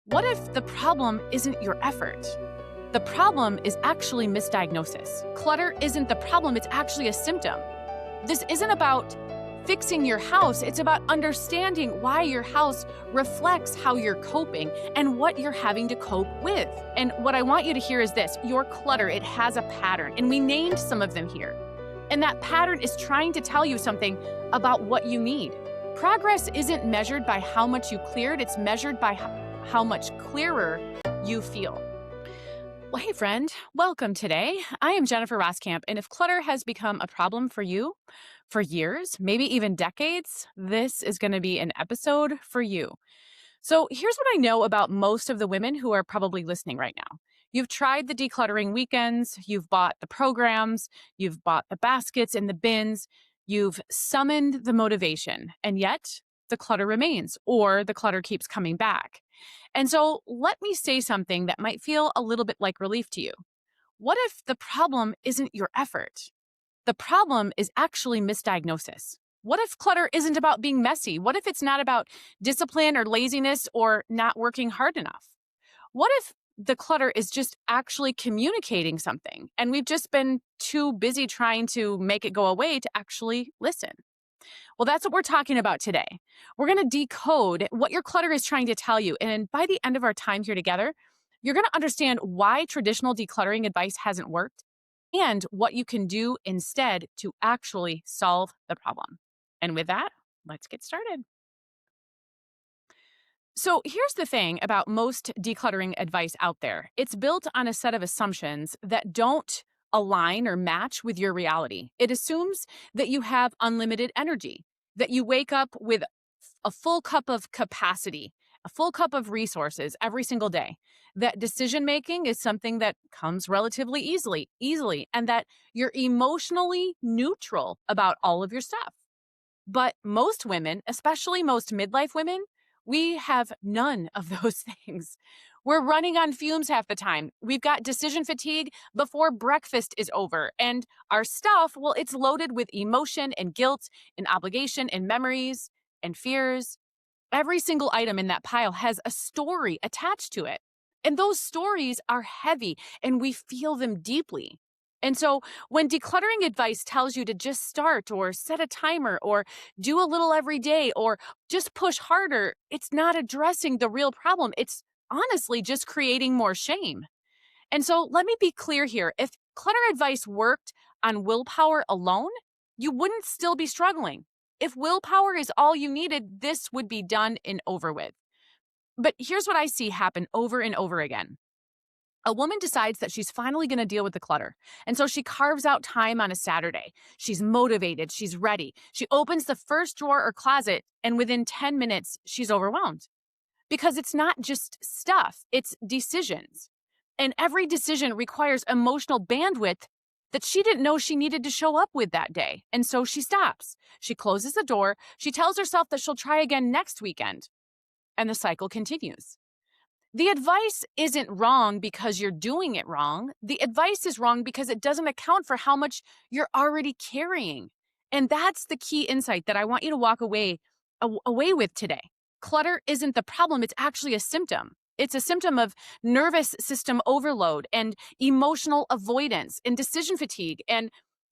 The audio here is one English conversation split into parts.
What if the problem isn't your effort? The problem is actually misdiagnosis. Clutter isn't the problem, it's actually a symptom. This isn't about fixing your house, it's about understanding why your house reflects how you're coping and what you're having to cope with. And what I want you to hear is this: your clutter, it has a pattern, and we named some of them here. And that pattern is trying to tell you something about what you need. Progress isn't measured by how much you cleared, it's measured by how much clearer you feel. Well, hey friend, welcome today. I am Jennifer Roskamp, and if clutter has become a problem for you for years, maybe even decades, this is going to be an episode for you. So here's what I know about most of the women who are probably listening right now. You've tried the decluttering weekends, you've bought the programs, you've bought the baskets and the bins, you've summoned the motivation, and yet the clutter remains, or the clutter keeps coming back. And so let me say something that might feel a little bit like relief to you. What if the problem isn't your effort? The problem is actually misdiagnosis. What if clutter isn't about being messy? What if it's not about discipline or laziness or not working hard enough? What if the clutter is just actually communicating something and we've just been too busy trying to make it go away to actually listen? Well, that's what we're talking about today. We're going to decode what your clutter is trying to tell you. And by the end of our time here together, you're going to understand why traditional decluttering advice hasn't worked and what you can do instead to actually solve the problem. And with that, let's get started. So here's the thing about most decluttering advice out there. It's built on a set of assumptions that don't align or match with your reality. It assumes that you have unlimited energy, that you wake up with a full cup of capacity, a full cup of resources every single day, that decision making is something that comes relatively easily, and that you're emotionally neutral about all of your stuff. But most women, especially most midlife women, we have none of those things. We're running on fumes half the time. We've got decision fatigue before breakfast is over. And our stuff, well, it's loaded with emotion and guilt and obligation and memories and fears. Every single item in that pile has a story attached to it. And those stories are heavy and we feel them deeply. And so when decluttering advice tells you to just start or set a timer or do a little every day or just push harder, it's not addressing the real problem. It's honestly just creating more shame. And so let me be clear here. If clutter advice worked on willpower alone, you wouldn't still be struggling. If willpower is all you needed, this would be done and over with. But here's what I see happen over and over again. A woman decides that she's finally going to deal with the clutter. And so she carves out time on a Saturday. She's motivated. She's ready. She opens the first drawer or closet, and within 10 minutes, she's overwhelmed. Because it's not just stuff, it's decisions. And every decision requires emotional bandwidth that she didn't know she needed to show up with that day. And so she stops. She closes the door. She tells herself that she'll try again next weekend. And the cycle continues. The advice isn't wrong because you're doing it wrong. The advice is wrong because it doesn't account for how much you're already carrying. And that's the key insight that I want you to walk away with today. Clutter isn't the problem, it's actually a symptom. It's a symptom of nervous system overload and emotional avoidance and decision fatigue and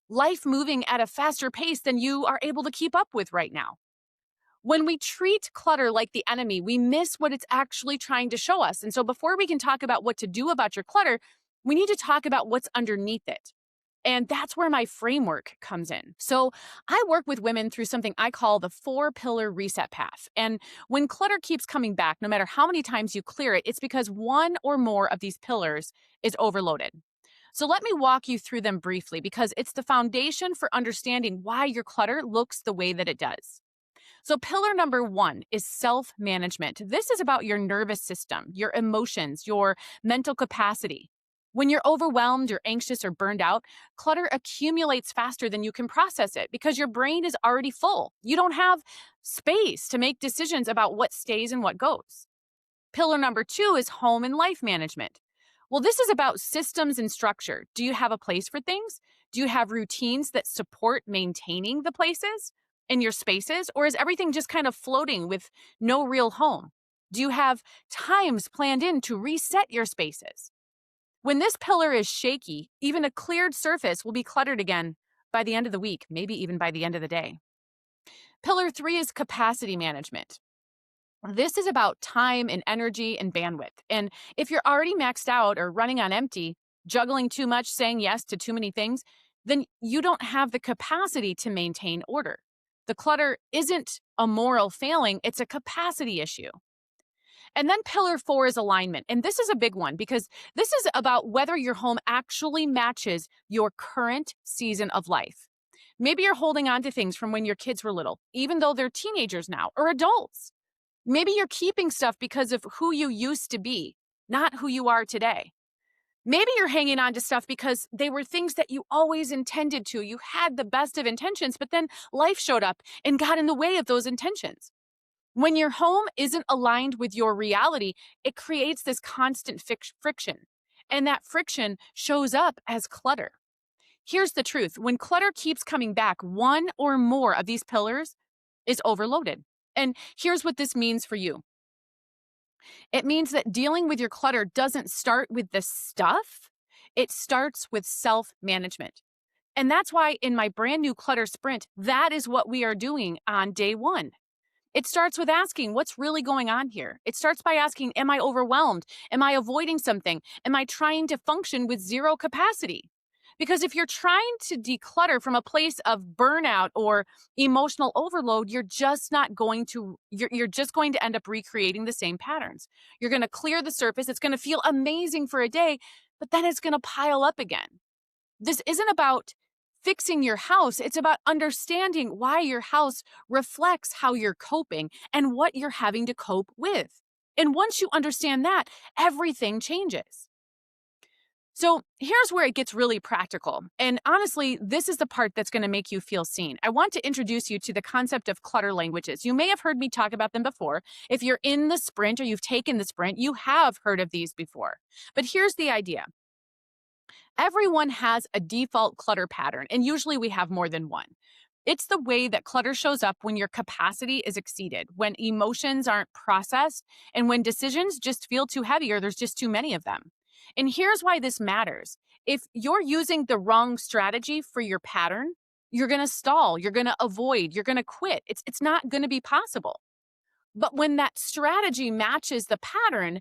life moving at a faster pace than you are able to keep up with right now. When we treat clutter like the enemy, we miss what it's actually trying to show us. And so before we can talk about what to do about your clutter, we need to talk about what's underneath it. And that's where my framework comes in. So I work with women through something I call the 4-pillar reset path. And when clutter keeps coming back, no matter how many times you clear it, it's because one or more of these pillars is overloaded. So let me walk you through them briefly because it's the foundation for understanding why your clutter looks the way that it does. So pillar number 1 is self-management. This is about your nervous system, your emotions, your mental capacity. When you're overwhelmed, you're anxious or burned out, clutter accumulates faster than you can process it because your brain is already full. You don't have space to make decisions about what stays and what goes. Pillar number 2 is home and life management. Well, this is about systems and structure. Do you have a place for things? Do you have routines that support maintaining the places in your spaces? Or is everything just kind of floating with no real home? Do you have times planned in to reset your spaces? When this pillar is shaky, even a cleared surface will be cluttered again by the end of the week, maybe even by the end of the day. Pillar 3 is capacity management. This is about time and energy and bandwidth. And if you're already maxed out or running on empty, juggling too much, saying yes to too many things, then you don't have the capacity to maintain order. The clutter isn't a moral failing, it's a capacity issue. And then pillar 4 is alignment. And this is a big one because this is about whether your home actually matches your current season of life. Maybe you're holding on to things from when your kids were little, even though they're teenagers now or adults. Maybe you're keeping stuff because of who you used to be, not who you are today. Maybe you're hanging on to stuff because they were things that you always intended to. You had the best of intentions, but then life showed up and got in the way of those intentions. When your home isn't aligned with your reality, it creates this constant friction. And that friction shows up as clutter. Here's the truth. When clutter keeps coming back, one or more of these pillars is overloaded. And here's what this means for you. It means that dealing with your clutter doesn't start with the stuff, it starts with self-management. And that's why in my brand new clutter sprint, that is what we are doing on day 1. It starts with asking, what's really going on here? It starts by asking, am I overwhelmed? Am I avoiding something? Am I trying to function with zero capacity? Because if you're trying to declutter from a place of burnout or emotional overload, you're just going to end up recreating the same patterns. You're going to clear the surface. It's going to feel amazing for a day, but then it's going to pile up again. This isn't about fixing your house. It's about understanding why your house reflects how you're coping and what you're having to cope with. And once you understand that, everything changes. So here's where it gets really practical. And honestly, this is the part that's going to make you feel seen. I want to introduce you to the concept of clutter languages. You may have heard me talk about them before. If you're in the sprint or you've taken the sprint, you have heard of these before. But here's the idea. Everyone has a default clutter pattern, and usually we have more than one. It's the way that clutter shows up when your capacity is exceeded, when emotions aren't processed, and when decisions just feel too heavy or there's just too many of them. And here's why this matters. If you're using the wrong strategy for your pattern, you're going to stall, you're going to avoid, you're going to quit. It's not going to be possible. But when that strategy matches the pattern,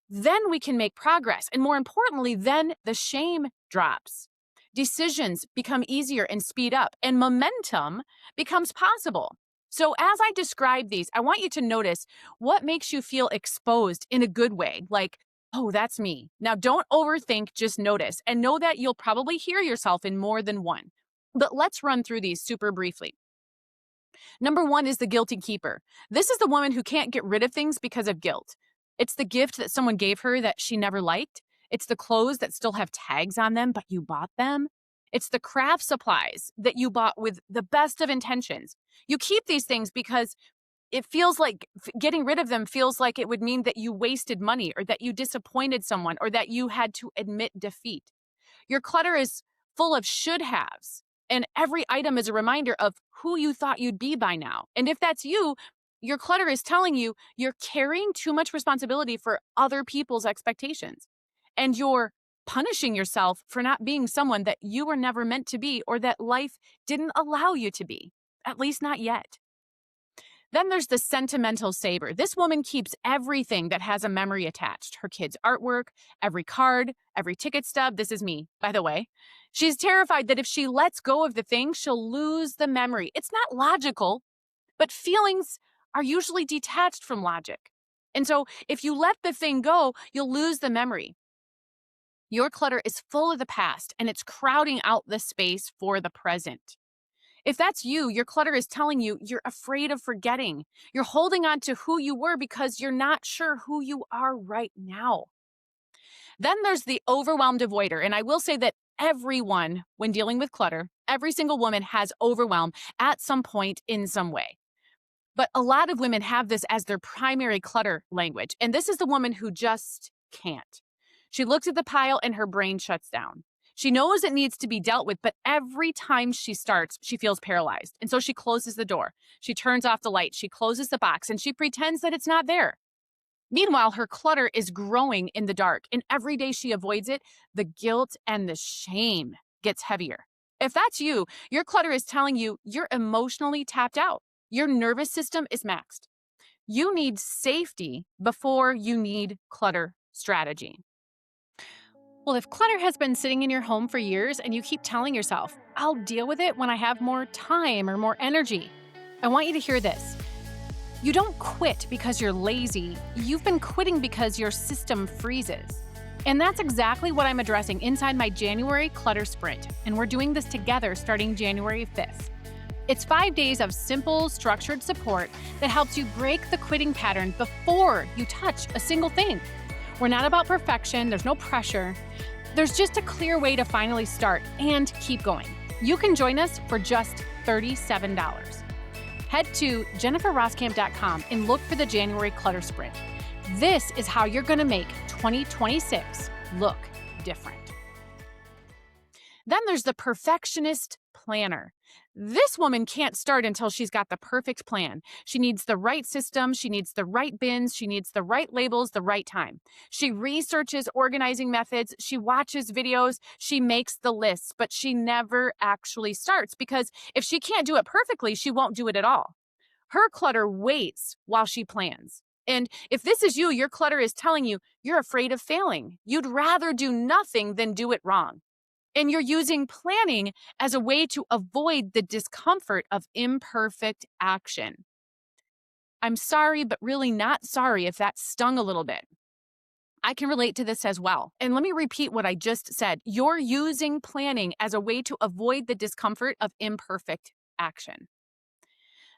then we can make progress. And more importantly, then the shame drops. Decisions become easier and speed up, and momentum becomes possible. So, as I describe these, I want you to notice what makes you feel exposed in a good way, like, oh, that's me. Now, don't overthink, just notice, and know that you'll probably hear yourself in more than one. But let's run through these super briefly. Number 1 is the guilty keeper. This is the woman who can't get rid of things because of guilt. It's the gift that someone gave her that she never liked. It's the clothes that still have tags on them, but you bought them. It's the craft supplies that you bought with the best of intentions. You keep these things because it feels like getting rid of them feels like it would mean that you wasted money or that you disappointed someone or that you had to admit defeat. Your clutter is full of should haves, and every item is a reminder of who you thought you'd be by now. And if that's you, your clutter is telling you you're carrying too much responsibility for other people's expectations. And you're punishing yourself for not being someone that you were never meant to be or that life didn't allow you to be, at least not yet. Then there's the sentimental saver. This woman keeps everything that has a memory attached. Her kids' artwork, every card, every ticket stub. This is me, by the way. She's terrified that if she lets go of the thing, she'll lose the memory. It's not logical, but feelings are usually detached from logic. And so if you let the thing go, you'll lose the memory. Your clutter is full of the past and it's crowding out the space for the present. If that's you, your clutter is telling you you're afraid of forgetting. You're holding on to who you were because you're not sure who you are right now. Then there's the overwhelmed avoider. And I will say that everyone, when dealing with clutter, every single woman has overwhelm at some point in some way. But a lot of women have this as their primary clutter language. And this is the woman who just can't. She looks at the pile and her brain shuts down. She knows it needs to be dealt with, but every time she starts, she feels paralyzed. And so she closes the door. She turns off the light. She closes the box and she pretends that it's not there. Meanwhile, her clutter is growing in the dark, and every day she avoids it, the guilt and the shame gets heavier. If that's you, your clutter is telling you you're emotionally tapped out. Your nervous system is maxed. You need safety before you need clutter strategy. Well, if clutter has been sitting in your home for years and you keep telling yourself, I'll deal with it when I have more time or more energy, I want you to hear this. You don't quit because you're lazy. You've been quitting because your system freezes. And that's exactly what I'm addressing inside my January Clutter Sprint. And we're doing this together starting January 5th. It's 5 days of simple, structured support that helps you break the quitting pattern before you touch a single thing. We're not about perfection, there's no pressure. There's just a clear way to finally start and keep going. You can join us for just $37. Head to jenniferroskamp.com and look for the January Clutter Sprint. This is how you're going to make 2026 look different. Then there's the perfectionist planner. This woman can't start until she's got the perfect plan. She needs the right system, she needs the right bins, she needs the right labels, the right time. She researches organizing methods, she watches videos, she makes the lists, but she never actually starts because if she can't do it perfectly, she won't do it at all. Her clutter waits while she plans. And if this is you, your clutter is telling you you're afraid of failing. You'd rather do nothing than do it wrong. And you're using planning as a way to avoid the discomfort of imperfect action. I'm sorry, but really not sorry if that stung a little bit. I can relate to this as well. And let me repeat what I just said. You're using planning as a way to avoid the discomfort of imperfect action.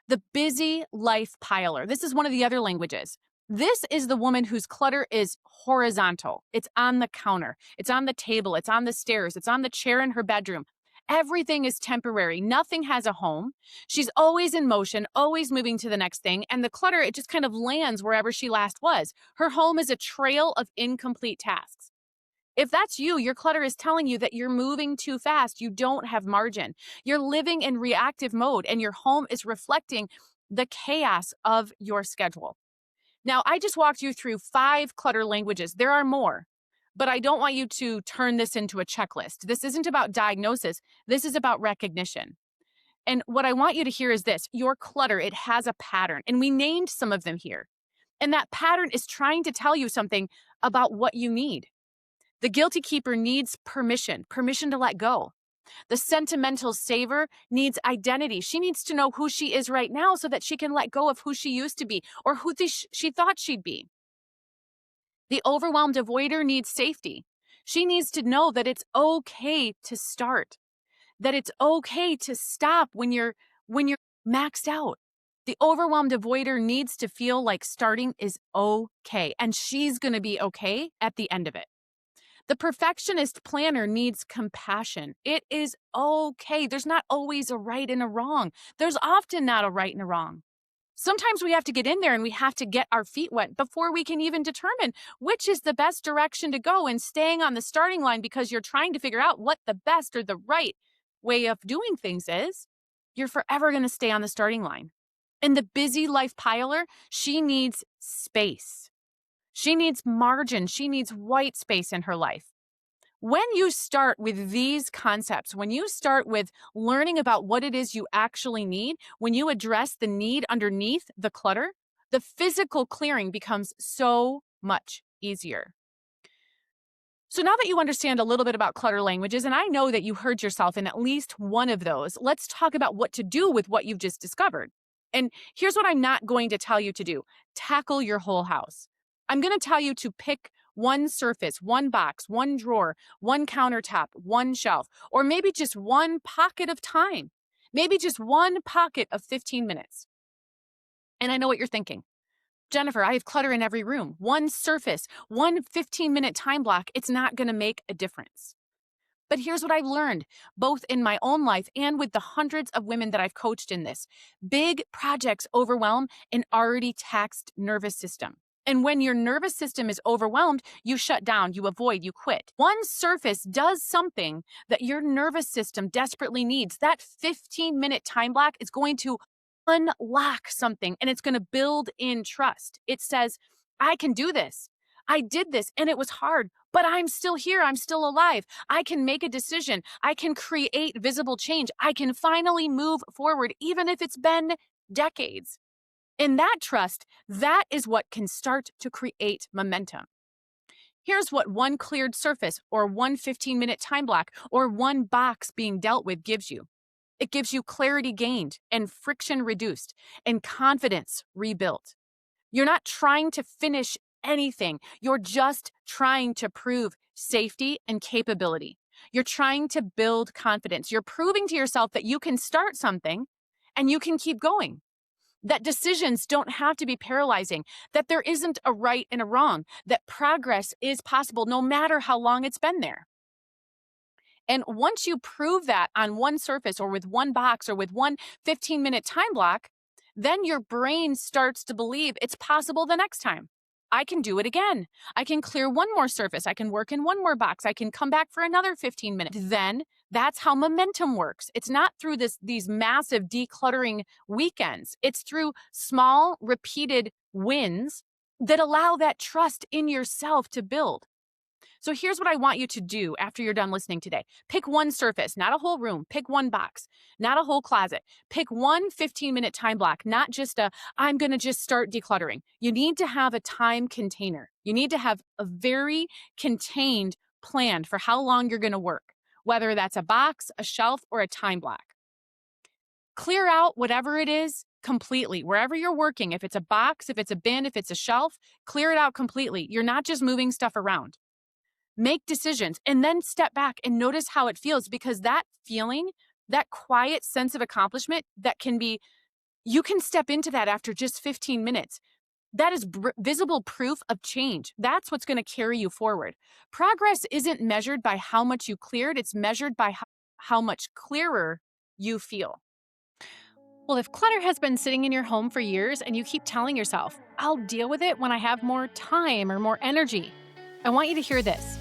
The busy life piler. This is one of the other languages. This is the woman whose clutter is horizontal. It's on the counter, it's on the table, it's on the stairs, it's on the chair in her bedroom. Everything is temporary. Nothing has a home. She's always in motion, always moving to the next thing. And the clutter, it just kind of lands wherever she last was. Her home is a trail of incomplete tasks. If that's you, your clutter is telling you that you're moving too fast. You don't have margin. You're living in reactive mode, and your home is reflecting the chaos of your schedule. Now, I just walked you through 5 clutter languages. There are more, but I don't want you to turn this into a checklist. This isn't about diagnosis. This is about recognition. And what I want you to hear is this. Your clutter, it has a pattern, and we named some of them here. And that pattern is trying to tell you something about what you need. The guilty keeper needs permission to let go. The sentimental saver needs identity. She needs to know who she is right now so that she can let go of who she used to be or who she thought she'd be. The overwhelmed avoider needs safety. She needs to know that it's okay to start, that it's okay to stop when you're maxed out. The overwhelmed avoider needs to feel like starting is okay, and she's going to be okay at the end of it. The perfectionist planner needs compassion. It is okay. There's not always a right and a wrong. There's often not a right and a wrong. Sometimes we have to get in there and we have to get our feet wet before we can even determine which is the best direction to go, and staying on the starting line because you're trying to figure out what the best or the right way of doing things is. You're forever going to stay on the starting line. And the busy life piler, she needs space. She needs margin. She needs white space in her life. When you start with these concepts, when you start with learning about what it is you actually need, when you address the need underneath the clutter, the physical clearing becomes so much easier. So now that you understand a little bit about clutter languages, and I know that you heard yourself in at least one of those, let's talk about what to do with what you've just discovered. And here's what I'm not going to tell you to do. Tackle your whole house. I'm going to tell you to pick one surface, one box, one drawer, one countertop, one shelf, or maybe just one pocket of time, maybe just one pocket of 15 minutes. And I know what you're thinking. Jennifer, I have clutter in every room. One surface, one 15-minute time block, it's not going to make a difference. But here's what I've learned, both in my own life and with the hundreds of women that I've coached in this. Big projects overwhelm an already taxed nervous system. And when your nervous system is overwhelmed, you shut down, you avoid, you quit. One surface does something that your nervous system desperately needs. That 15-minute time block is going to unlock something, and it's going to build in trust. It says, I can do this. I did this and it was hard, but I'm still here. I'm still alive. I can make a decision. I can create visible change. I can finally move forward, even if it's been decades. In that trust, that is what can start to create momentum. Here's what one cleared surface or one 15-minute time block or one box being dealt with gives you. It gives you clarity gained and friction reduced and confidence rebuilt. You're not trying to finish anything. You're just trying to prove safety and capability. You're trying to build confidence. You're proving to yourself that you can start something and you can keep going. That decisions don't have to be paralyzing, that there isn't a right and a wrong, that progress is possible no matter how long it's been there. And once you prove that on one surface or with one box or with one 15-minute time block, then your brain starts to believe it's possible the next time. I can do it again. I can clear one more surface. I can work in one more box. I can come back for another 15 minutes. Then that's how momentum works. It's not through these massive decluttering weekends. It's through small, repeated wins that allow that trust in yourself to build. So here's what I want you to do after you're done listening today. Pick one surface, not a whole room. Pick one box, not a whole closet. Pick one 15-minute time block, not just I'm going to just start decluttering. You need to have a time container. You need to have a very contained plan for how long you're going to work, whether that's a box, a shelf, or a time block. Clear out whatever it is completely, wherever you're working. If it's a box, if it's a bin, if it's a shelf, clear it out completely. You're not just moving stuff around. Make decisions and then step back and notice how it feels, because that feeling, that quiet sense of accomplishment that can be, you can step into that after just 15 minutes. That is visible proof of change. That's what's going to carry you forward. Progress isn't measured by how much you cleared. It's measured by how much clearer you feel. Well, if clutter has been sitting in your home for years and you keep telling yourself, I'll deal with it when I have more time or more energy, I want you to hear this.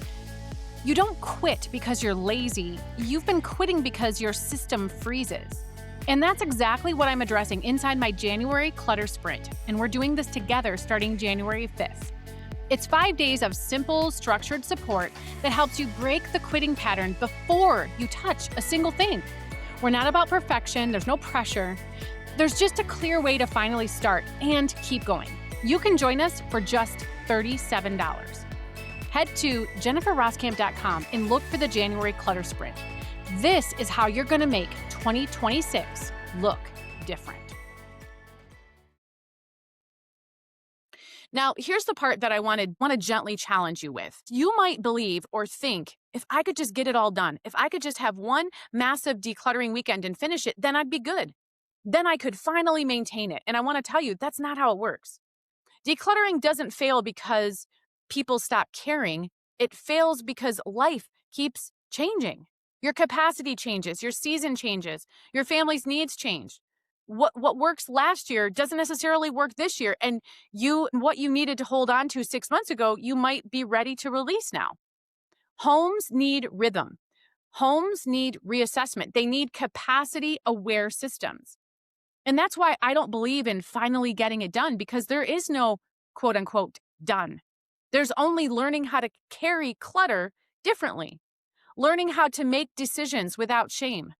You don't quit because you're lazy. You've been quitting because your system freezes. And that's exactly what I'm addressing inside my January Clutter Sprint. And we're doing this together starting January 5th. It's 5 days of simple, structured support that helps you break the quitting pattern before you touch a single thing. We're not about perfection. There's no pressure. There's just a clear way to finally start and keep going. You can join us for just $37. Head to jenniferroskamp.com and look for the January Clutter Sprint. This is how you're going to make 2026 look different. Now, here's the part that I want to gently challenge you with. You might believe or think, if I could just get it all done, if I could just have one massive decluttering weekend and finish it, then I'd be good. Then I could finally maintain it. And I want to tell you, that's not how it works. Decluttering doesn't fail because people stop caring. It fails because life keeps changing. Your capacity changes, your season changes, your family's needs change. What works last year doesn't necessarily work this year. And what you needed to hold on to 6 months ago, you might be ready to release now. Homes need rhythm. Homes need reassessment. They need capacity-aware systems. And that's why I don't believe in finally getting it done, because there is no quote unquote done. There's only learning how to carry clutter differently, learning how to make decisions without shame,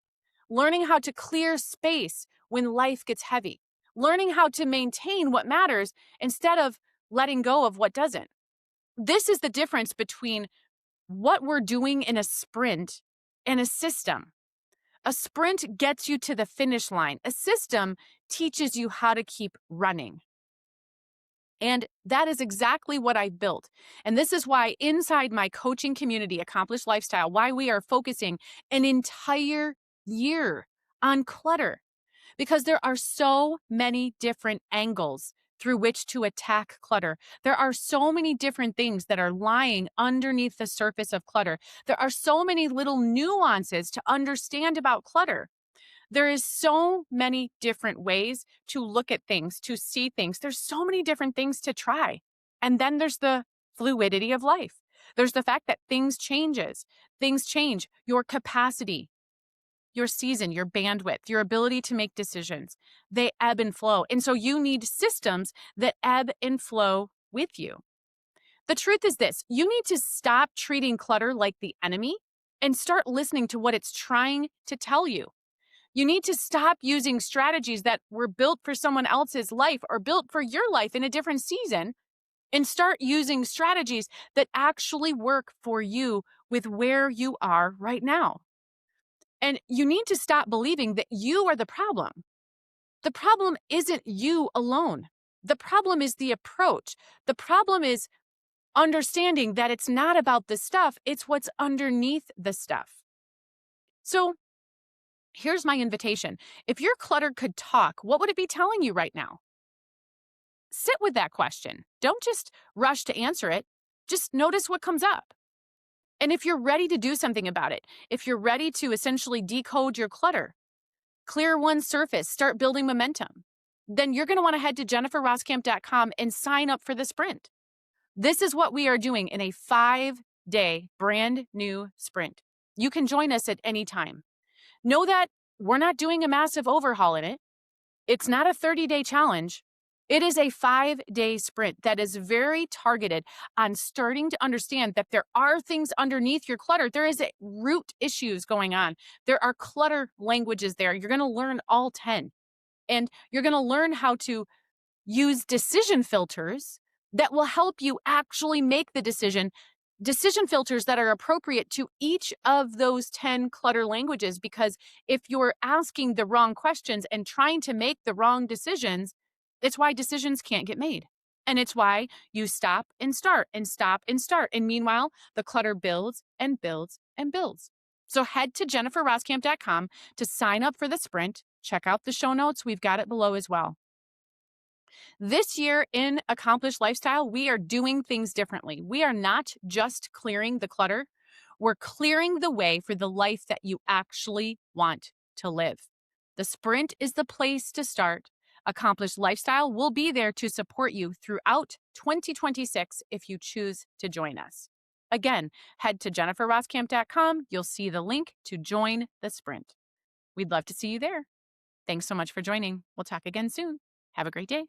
learning how to clear space when life gets heavy, learning how to maintain what matters instead of letting go of what doesn't. This is the difference between what we're doing in a sprint and a system. A sprint gets you to the finish line. A system teaches you how to keep running. And that is exactly what I've built. And this is why inside my coaching community, Accomplished Lifestyle, why we are focusing an entire year on clutter. Because there are so many different angles through which to attack clutter. There are so many different things that are lying underneath the surface of clutter. There are so many little nuances to understand about clutter. There is so many different ways to look at things, to see things. There's so many different things to try. And then there's the fluidity of life. There's the fact that things change. Your capacity, your season, your bandwidth, your ability to make decisions, they ebb and flow. And so you need systems that ebb and flow with you. The truth is this: you need to stop treating clutter like the enemy and start listening to what it's trying to tell you. You need to stop using strategies that were built for someone else's life or built for your life in a different season and start using strategies that actually work for you with where you are right now. And you need to stop believing that you are the problem. The problem isn't you alone. The problem is the approach. The problem is understanding that it's not about the stuff, it's what's underneath the stuff. So here's my invitation. If your clutter could talk, what would it be telling you right now? Sit with that question. Don't just rush to answer it. Just notice what comes up. And if you're ready to do something about it, if you're ready to essentially decode your clutter, clear one surface, start building momentum, then you're going to want to head to jenniferroskamp.com and sign up for the sprint. This is what we are doing in a 5-day brand new sprint. You can join us at any time. Know that we're not doing a massive overhaul in it. It's not a 30-day challenge. It is a 5-day sprint that is very targeted on starting to understand that there are things underneath your clutter. There is root issues going on. There are clutter languages there. You're going to learn all 10. And you're going to learn how to use decision filters that will help you actually make the decision filters that are appropriate to each of those 10 clutter languages. Because if you're asking the wrong questions and trying to make the wrong decisions, it's why decisions can't get made. And it's why you stop and start and stop and start. And meanwhile, the clutter builds and builds and builds. So head to jenniferroskamp.com to sign up for the sprint. Check out the show notes. We've got it below as well. This year in Accomplished Lifestyle, we are doing things differently. We are not just clearing the clutter, we're clearing the way for the life that you actually want to live. The sprint is the place to start. Accomplished Lifestyle will be there to support you throughout 2026 if you choose to join us. Again, head to jenniferroskamp.com. You'll see the link to join the sprint. We'd love to see you there. Thanks so much for joining. We'll talk again soon. Have a great day.